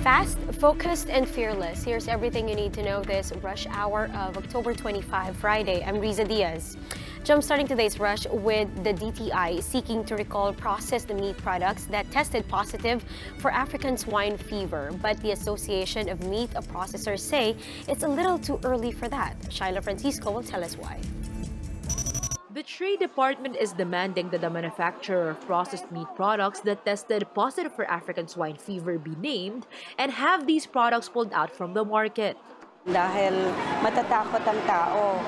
Fast, focused, and fearless. Here's everything you need to know this rush hour of October 25, Friday. I'm Riza Diaz. Jumpstarting today's rush with the DTI seeking to recall processed meat products that tested positive for African swine fever. But the Association of Meat Processors say it's a little too early for that. Shyla Francisco will tell us why. The Trade Department is demanding that the manufacturer of processed meat products that tested positive for African swine fever be named and have these products pulled out from the market. Dahil matatakot ang tao.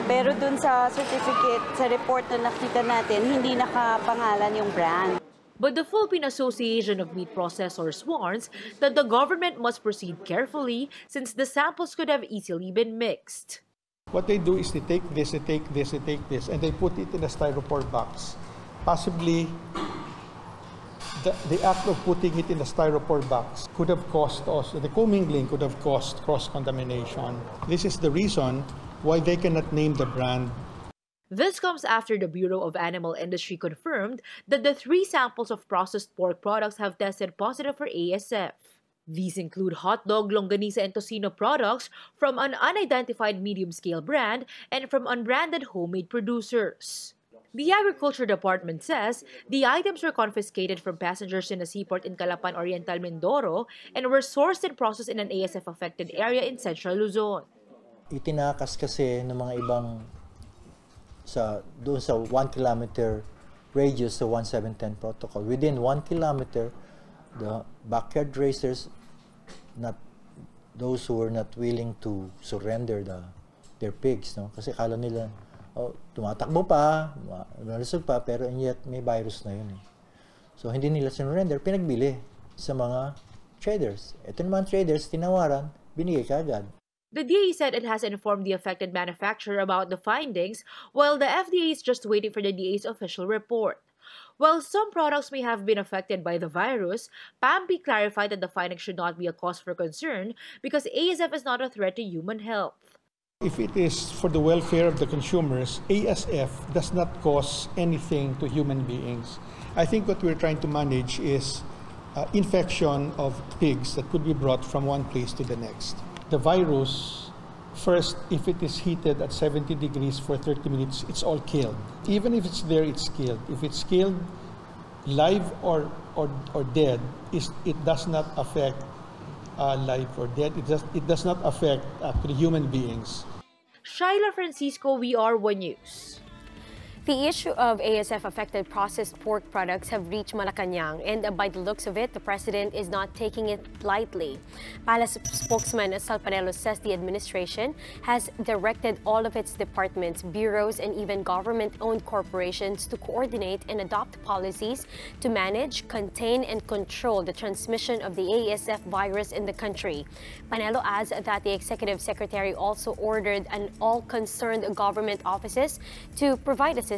Pero dun sa certificate, sa report na nakita natin, hindi nakapangalan yung brand. But the Philippine Association of Meat Processors warns that the government must proceed carefully since the samples could have easily been mixed. What they do is they take this, they take this, they take this, and they put it in a styrofoam box. Possibly, the act of putting it in a styrofoam box could have caused us, the commingling could have caused cross-contamination. This is the reason why they cannot name the brand. This comes after the Bureau of Animal Industry confirmed that the 3 samples of processed pork products have tested positive for ASF. These include hot dog, longanisa, and tocino products from an unidentified medium-scale brand and from unbranded homemade producers. The Agriculture Department says the items were confiscated from passengers in a seaport in Calapan, Oriental Mindoro and were sourced and processed in an ASF-affected area in Central Luzon. Itinakas kasi ng mga ibang doon sa 1 kilometer radius sa 1710 protocol. Within 1 kilometer, the backyard racers, those who were not willing to surrender their pigs, no? Kasi akala nila, tumatakbo pa, malusog pa, pero yet may virus na yun. So hindi nila surrender, pinagbili sa mga traders. Ito naman traders, tinawaran, binigay kaagad. The DA said it has informed the affected manufacturer about the findings, while the FDA is just waiting for the DA's official report. While some products may have been affected by the virus, PAMP clarified that the findings should not be a cause for concern because ASF is not a threat to human health. If it is for the welfare of the consumers, ASF does not cause anything to human beings. I think what we're trying to manage is infection of pigs that could be brought from one place to the next. The virus, first, if it is heated at 70 degrees for 30 minutes, it's all killed. Even if it's there, it's killed. If it's killed live or dead, it does not affect life or dead. It does not affect actually human beings. Shyla Francisco, VR1 News. The issue of ASF-affected processed pork products have reached Malacanang, and by the looks of it, the president is not taking it lightly. Palace spokesman Sal Panelo says the administration has directed all of its departments, bureaus, and even government-owned corporations to coordinate and adopt policies to manage, contain, and control the transmission of the ASF virus in the country. Panelo adds that the executive secretary also ordered all concerned government offices to provide assistance,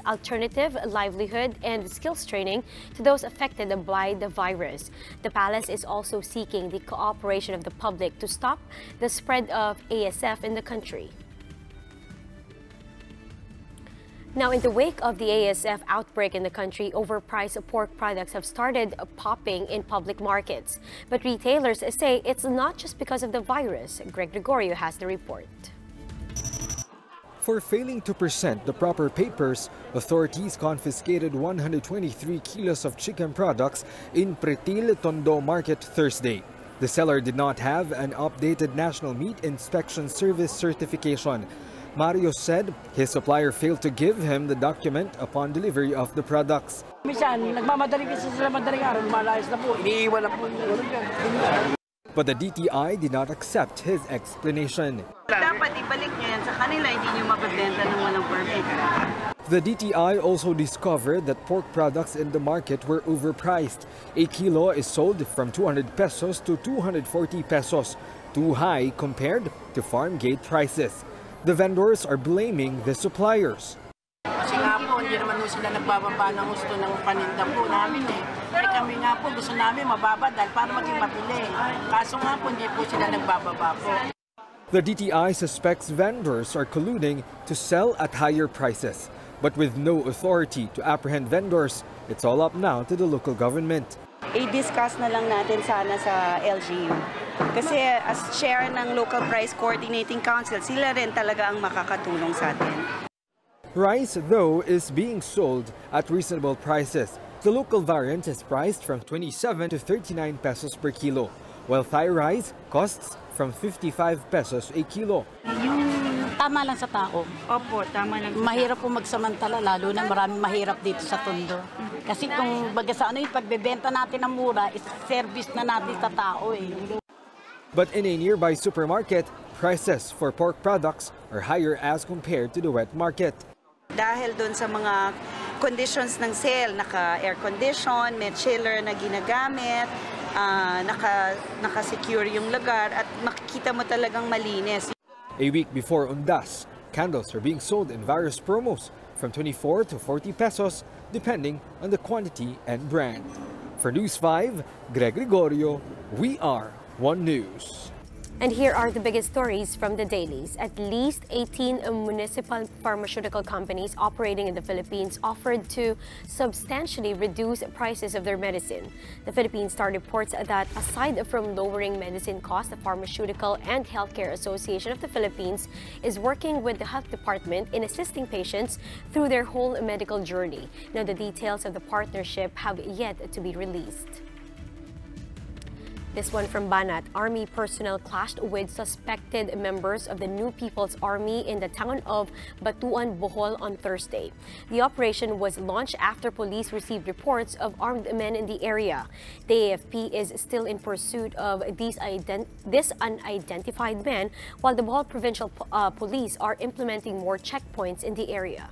alternative livelihood, and skills training to those affected by the virus. The palace is also seeking the cooperation of the public to stop the spread of ASF in the country. Now, in the wake of the ASF outbreak in the country, overpriced pork products have started popping in public markets. But retailers say it's not just because of the virus. Gregorio has the report. For failing to present the proper papers, authorities confiscated 123 kilos of chicken products in Pretil, Tondo Market Thursday. The seller did not have an updated National Meat Inspection Service certification. Mario said his supplier failed to give him the document upon delivery of the products. But the DTI did not accept his explanation. The DTI also discovered that pork products in the market were overpriced. A kilo is sold from 200 pesos to 240 pesos, too high compared to farm gate prices. The vendors are blaming the suppliers. Kasi nga po, hindi naman sila nagbababa ng gusto ng paninda po namin eh. Kami nga po gusto namin mababa dahil para maging mabili. Kaso nga po, hindi po sila nagbababa po. The DTI suspects vendors are colluding to sell at higher prices. But with no authority to apprehend vendors, it's all up now to the local government. I-discuss na lang natin sana sa LGU. Kasi as chair ng Local Price Coordinating Council, sila rin talaga ang makakatulong sa atin. Rice, though, is being sold at reasonable prices. The local variant is priced from 27 to 39 pesos per kilo, while Thai rice costs from 55 pesos a kilo. Tama lang sa tao. Opo, tama lang. Mahirap po magsamantala, lalo na maraming mahirap dito sa Tondo. Kasi kung baga sa yung pagbebenta natin ng mura, is service na natin sa tao eh. But in a nearby supermarket, prices for pork products are higher as compared to the wet market. Dahil doon sa mga conditions ng sale, naka-air condition, may chiller na ginagamit, naka-secure yung lugar at makikita mo talagang malinis. A week before Undas, candles are being sold in various promos from 24 to 40 pesos depending on the quantity and brand. For News 5, Gregorio, we are One News. And here are the biggest stories from the dailies. At least 18 municipal pharmaceutical companies operating in the Philippines offered to substantially reduce prices of their medicine. The Philippine Star reports that aside from lowering medicine costs, the Pharmaceutical and Healthcare Association of the Philippines is working with the Health Department in assisting patients through their whole medical journey. Now, the details of the partnership have yet to be released. This one from Banat. Army personnel clashed with suspected members of the New People's Army in the town of Batuan, Bohol on Thursday. The operation was launched after police received reports of armed men in the area. The AFP is still in pursuit of this unidentified men, while the Bohol Provincial Police are implementing more checkpoints in the area.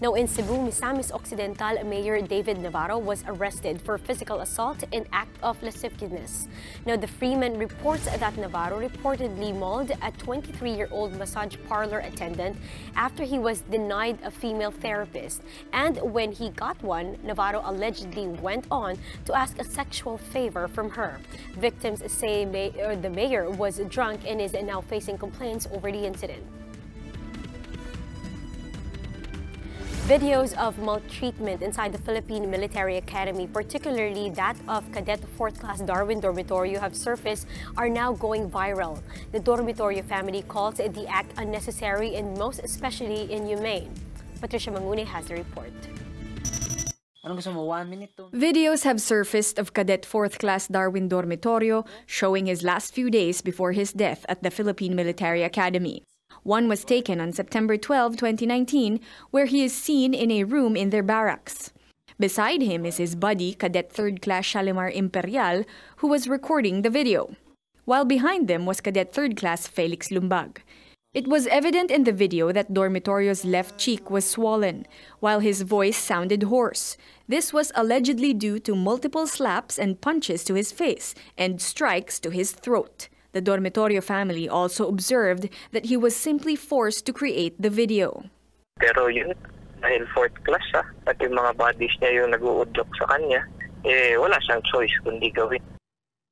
Now in Cebu, Misamis Occidental Mayor David Navarro was arrested for physical assault and act of lasciviousness. Now the Freeman reports that Navarro reportedly mauled a 23-year-old massage parlor attendant after he was denied a female therapist. And when he got one, Navarro allegedly went on to ask a sexual favor from her. Victims say the mayor was drunk and is now facing complaints over the incident. Videos of maltreatment inside the Philippine Military Academy, particularly that of Cadet 4th Class Darwin Dormitorio, have surfaced are now going viral. The Dormitorio family calls the act unnecessary and most especially inhumane. Patricia Mangune has the report. Videos have surfaced of Cadet 4th Class Darwin Dormitorio showing his last few days before his death at the Philippine Military Academy. One was taken on September 12, 2019, where he is seen in a room in their barracks. Beside him is his buddy, Cadet 3rd Class Shalimar Imperial, who was recording the video, while behind them was Cadet 3rd Class Felix Lumbag. It was evident in the video that Dormitorio's left cheek was swollen, while his voice sounded hoarse. This was allegedly due to multiple slaps and punches to his face and strikes to his throat. The Dormitorio family also observed that he was simply forced to create the video. Pero yun, dahil 4th class siya, at yung mga buddies niya yung nag-uudlok sa kanya, wala siyang choice kundi gawin.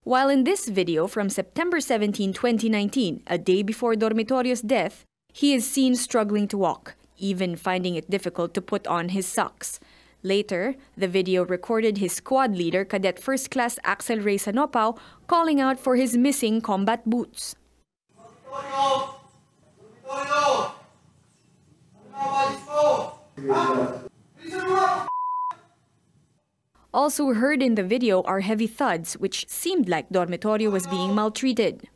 While in this video from September 17, 2019, a day before Dormitorio's death, he is seen struggling to walk, even finding it difficult to put on his socks. Later, the video recorded his squad leader, Cadet 1st Class Axel Ray Sanopao, calling out for his missing combat boots. Also heard in the video are heavy thuds, which seemed like Dormitorio was being maltreated.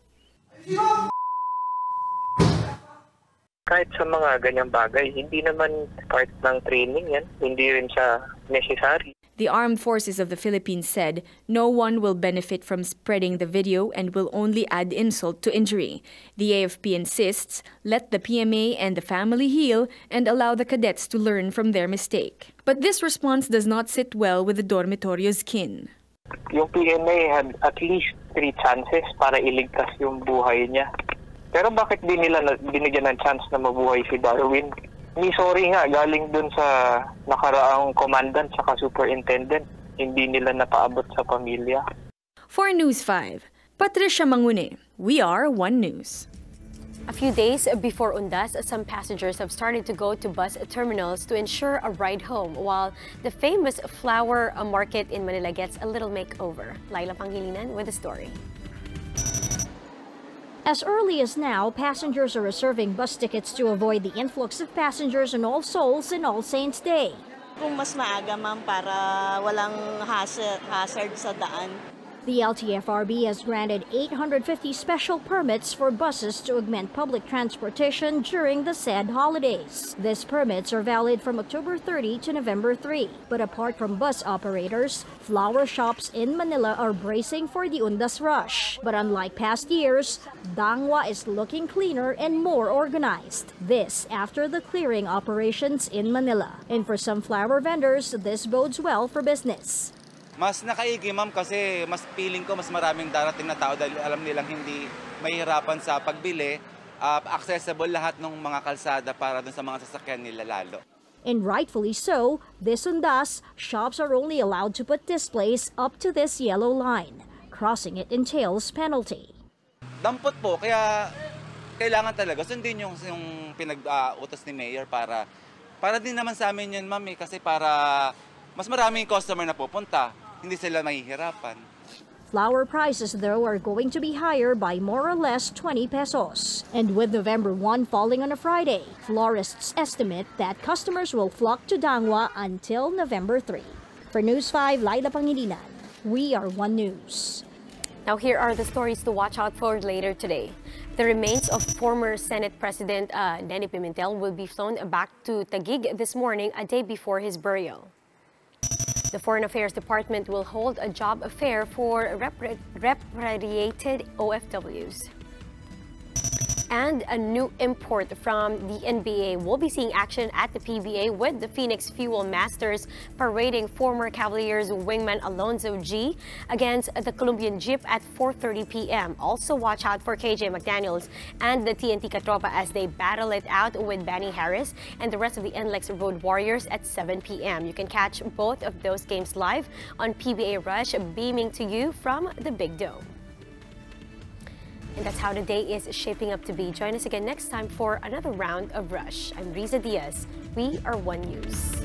Kahit sa mga ganyang bagay, hindi naman part ng training yan. Hindi rin siya necessary. The Armed Forces of the Philippines said no one will benefit from spreading the video and will only add insult to injury. The AFP insists let the PMA and the family heal and allow the cadets to learn from their mistake. But this response does not sit well with the Dormitorio's kin. Yung PMA had at least 3 chances para iligtas yung buhay niya. Pero bakit di nila binigyan ng chance na mabuhay si Darwin? Ni sorry nga, galing dun sa nakaraang commandant saka superintendent. Hindi nila napaabot sa pamilya. For News 5, Patricia Mangune, we are One News. A few days before Undas, some passengers have started to go to bus terminals to ensure a ride home, while the famous flower market in Manila gets a little makeover. Laila Pangilinan with the story. As early as now, passengers are reserving bus tickets to avoid the influx of passengers on All Souls and All Saints Day. Kung mas maaga, ma'am, para walang hazard sa daan. The LTFRB has granted 850 special permits for buses to augment public transportation during the said holidays. These permits are valid from October 30 to November 3. But apart from bus operators, flower shops in Manila are bracing for the Undas rush. But unlike past years, Dangwa is looking cleaner and more organized. This after the clearing operations in Manila. And for some flower vendors, this bodes well for business. Mas nakaigi, ma'am, kasi mas feeling ko mas maraming darating na tao dahil alam nilang hindi mahihirapan sa pagbili. Accessible lahat ng mga kalsada para dun sa mga sasakyan nila lalo. And rightfully so, this Undas, shops are only allowed to put displays up to this yellow line. Crossing it entails penalty. Dampot po, kaya kailangan talaga sundin yung pinag-utos ni Mayor para din naman sa amin yun, ma'am, kasi para mas maraming customer na pupunta. Hindi sila mahihirapan. Flower prices, though, are going to be higher by more or less 20 pesos. And with November 1 falling on a Friday, florists estimate that customers will flock to Dangwa until November 3. For News 5, Laila Pangilinan, we are One News. Now here are the stories to watch out for later today. The remains of former Senate President Denny Pimentel will be flown back to Taguig this morning, a day before his burial. The Foreign Affairs Department will hold a job fair for repatriated OFWs. And a new import from the NBA will be seeing action at the PBA with the Phoenix Fuel Masters parading former Cavaliers wingman Alonzo G against the Colombian Jeep at 4:30 p.m. Also watch out for KJ McDaniels and the TNT Katropa as they battle it out with Benny Harris and the rest of the NLEX Road Warriors at 7 p.m. You can catch both of those games live on PBA Rush, beaming to you from the Big Dome. And that's how the day is shaping up to be. Join us again next time for another round of Rush. I'm Riza Diaz. We are One News.